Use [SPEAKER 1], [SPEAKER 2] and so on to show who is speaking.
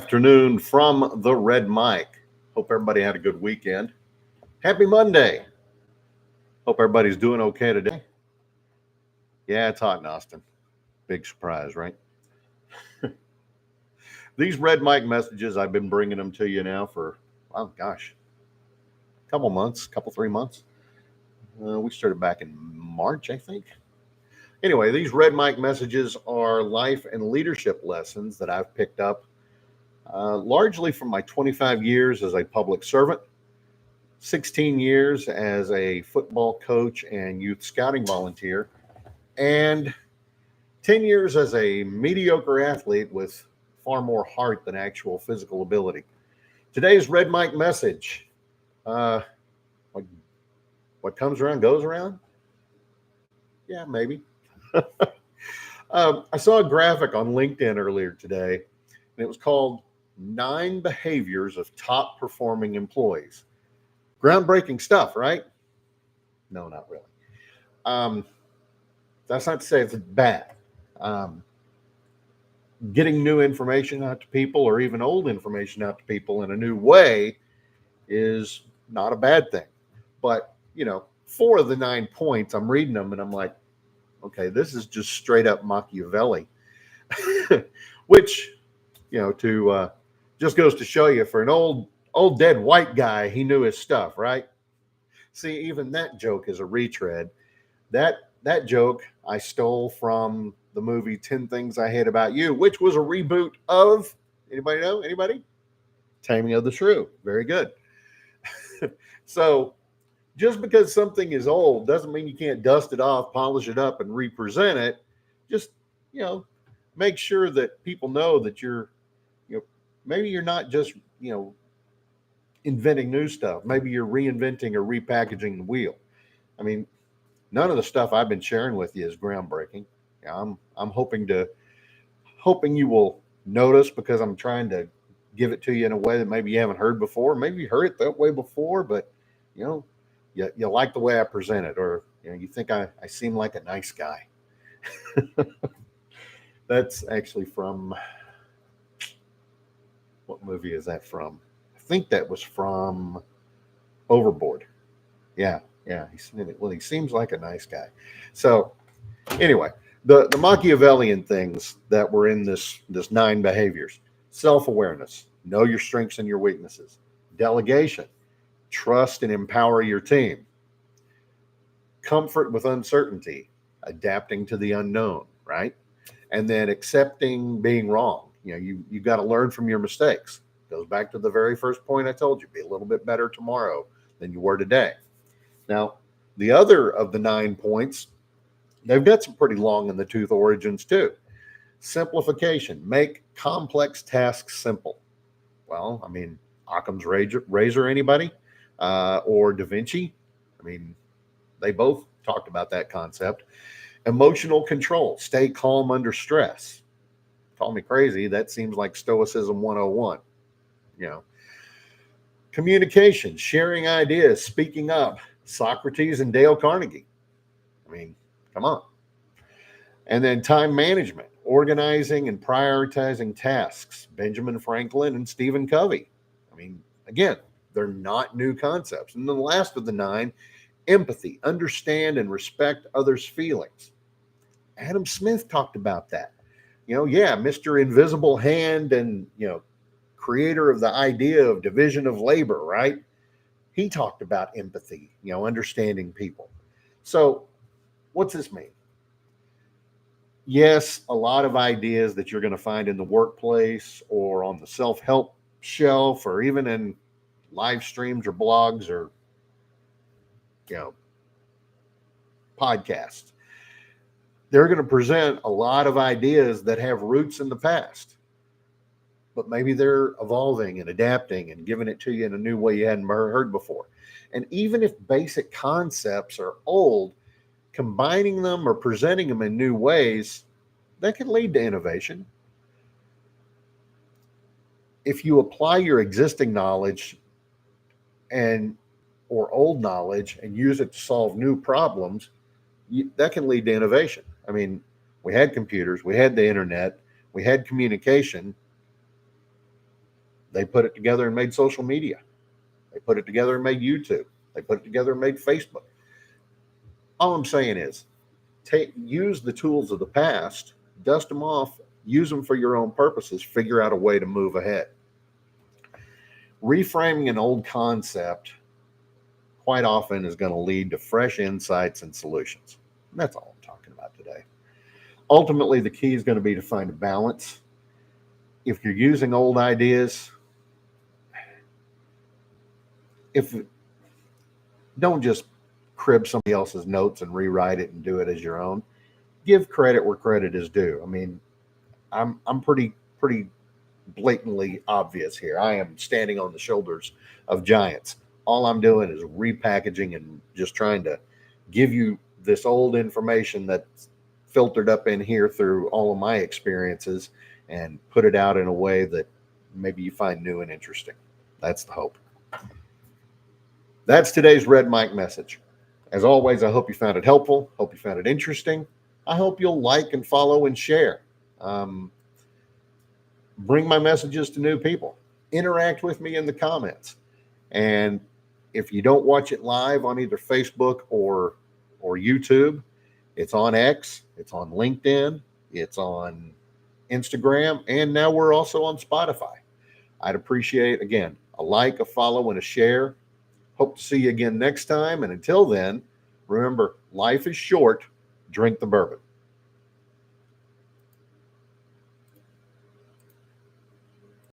[SPEAKER 1] afternoon from the Red Mic. Hope everybody had a good weekend. Happy Monday. Hope everybody's doing okay today. Yeah, it's hot in Austin. Big surprise, right? These Red Mic messages, I've been bringing them to you now for, oh gosh, a couple months, 3 months. We started back in March, I think. Anyway, these Red Mic messages are life and leadership lessons that I've picked up largely from my 25 years as a public servant, 16 years as a football coach and youth scouting volunteer, and 10 years as a mediocre athlete with far more heart than actual physical ability. Today's Red Mic message, uh, what, what comes around goes around? Yeah, maybe. I saw a graphic on LinkedIn earlier today, and it was called 9 Behaviors of Top Performing Employees. Groundbreaking stuff, right? No, not really. Um, that's not to say it's bad. Um, Getting new information out to people or even old information out to people in a new way is not a bad thing. But, 4 of the 9 points, I'm reading them and I'm like, okay, this is just straight up Machiavelli, which, to just goes to show you for an old dead white guy, he knew his stuff, right? See, even that joke is a retread. That joke I stole from the movie 10 Things I Hate About You, which was a reboot of, anybody know? Anybody? Taming of the Shrew. Very good. So just because something is old doesn't mean you can't dust it off, polish it up, and represent it. Just, you know, make sure that people know that maybe you're not just, inventing new stuff. Maybe you're reinventing or repackaging the wheel. I mean, none of the stuff I've been sharing with you is groundbreaking. I'm hoping you will notice because I'm trying to give it to you in a way that maybe you haven't heard before. Maybe you heard it that way before, but you know, you like the way I present it, or you think I seem like a nice guy. That's actually from what movie is that from? I think that was from Overboard. Yeah, yeah. He seems like a nice guy. So anyway, the Machiavellian things that were in this 9 behaviors: self awareness, know your strengths and your weaknesses; delegation, trust and empower your team; comfort with uncertainty, adapting to the unknown, right? And then accepting being wrong. You got to learn from your mistakes. Goes back to the very first point I told you: be a little bit better tomorrow than you were today. Now, the other of the 9 points, they've got some pretty long in the tooth origins too. Simplification, make complex tasks simple. Well, I mean, Occam's razor, anybody? Or Da Vinci? I mean, they both talked about that concept. Emotional control, stay calm under stress. Call me crazy, that seems like Stoicism 101. You know, communication, sharing ideas, speaking up, Socrates and Dale Carnegie. I mean, come on. And then time management, organizing and prioritizing tasks, Benjamin Franklin and Stephen Covey. I mean, again, they're not new concepts. And the last of the 9, empathy, understand and respect others' feelings. Adam Smith talked about that. Yeah, Mr. Invisible Hand and, creator of the idea of division of labor, right? He talked about empathy, understanding people. So, what's this mean? Yes, a lot of ideas that you're going to find in the workplace or on the self help shelf or even in live streams or blogs or, you know, podcasts. They're going to present a lot of ideas that have roots in the past, but maybe they're evolving and adapting and giving it to you in a new way you hadn't heard before. And even if basic concepts are old, combining them or presenting them in new ways, that can lead to innovation. If you apply your existing knowledge and or old knowledge and use it to solve new problems, that can lead to innovation. I mean, we had computers, we had the internet, we had communication. They put it together and made social media. They put it together and made YouTube. They put it together and made Facebook. All I'm saying is use the tools of the past, dust them off, use them for your own purposes, figure out a way to move ahead. Reframing an old concept quite often is going to lead to fresh insights and solutions. And that's all I'm talking about today. Ultimately, the key is going to be to find a balance. If you're using old ideas, don't just crib somebody else's notes and rewrite it and do it as your own. Give credit where credit is due. I mean, I'm pretty blatantly obvious here. I am standing on the shoulders of giants. All I'm doing is repackaging and just trying to give you this old information that's filtered up in here through all of my experiences and put it out in a way that maybe you find new and interesting. That's the hope. That's today's Red Mike message. As always, I hope you found it helpful. Hope you found it interesting. I hope you'll like and follow and share. Bring my messages to new people. Interact with me in the comments. And if you don't watch it live on either Facebook or YouTube, it's on X, it's on LinkedIn, it's on Instagram, and now we're also on Spotify. I'd appreciate, again, a like, a follow, and a share. Hope to see you again next time. And until then, remember, life is short. Drink the bourbon.